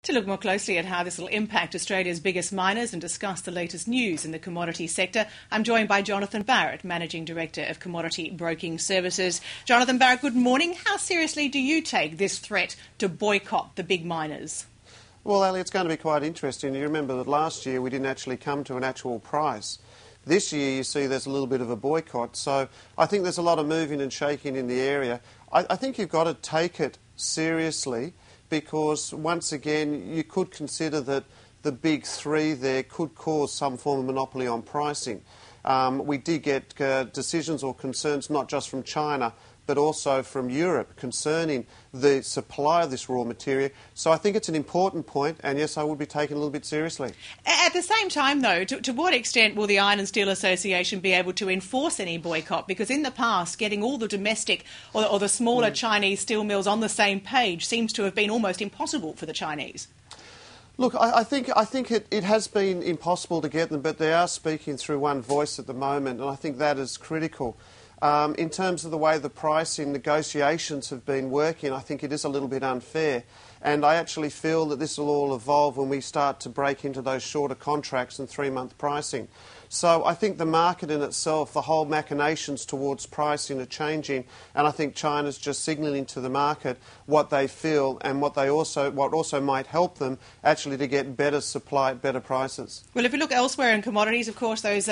To look more closely at how this will impact Australia's biggest miners and discuss the latest news in the commodity sector, I'm joined by Jonathan Barratt, Managing Director of Commodity Broking Services. Jonathan Barratt, good morning. How seriously do you take this threat to boycott the big miners? Well, Ali, it's going to be quite interesting. You remember that last year we didn't actually come to an actual price. This year you see there's a little bit of a boycott, so I think there's a lot of moving and shaking in the area. I think you've got to take it seriously, because once again you could consider that the big three there could cause some form of monopoly on pricing. We did get decisions or concerns not just from China but also from Europe concerning the supply of this raw material. So I think it's an important point, and yes, I would be taken a little bit seriously. At the same time, though, to what extent will the Iron and Steel Association be able to enforce any boycott? Because in the past, getting all the domestic or the smaller Chinese steel mills on the same page seems to have been almost impossible for the Chinese. Look, I think it has been impossible to get them, but they are speaking through one voice at the moment, and I think that is critical. In terms of the way the pricing negotiations have been working, I think it is a little bit unfair. And I actually feel that this will all evolve when we start to break into those shorter contracts and 3-month pricing. So I think the market in itself, the whole machinations towards pricing are changing, and I think China's just signalling to the market what they feel and what also might help them actually to get better supply at better prices. Well, if you look elsewhere in commodities, of course, those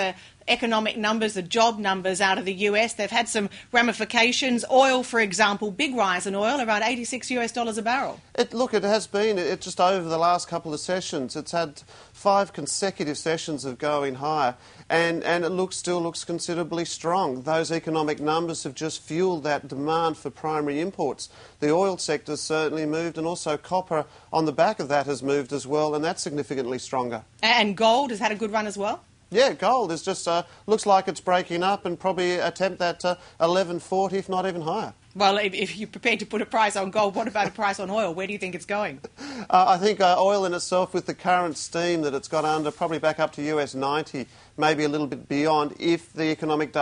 economic numbers, the job numbers out of the US, they've had some ramifications. Oil, for example, big rise in oil, around $86 a barrel. Look, it has been. It just over the last couple of sessions, it's had 5 consecutive sessions of going higher, and it still looks considerably strong. Those economic numbers have just fueled that demand for primary imports. The oil sector certainly moved, and also copper on the back of that has moved as well, and that's significantly stronger. And gold has had a good run as well? Yeah, gold is just looks like it's breaking up and probably attempt that 1140, if not even higher. Well, if you're prepared to put a price on gold, what about a price on oil? Where do you think it's going? I think oil in itself, with the current steam that it's got under, probably back up to US 90, maybe a little bit beyond. If the economic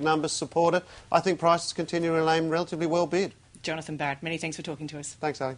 numbers support it, I think prices continue to remain relatively well bid. Jonathan Barratt, many thanks for talking to us. Thanks, Ali.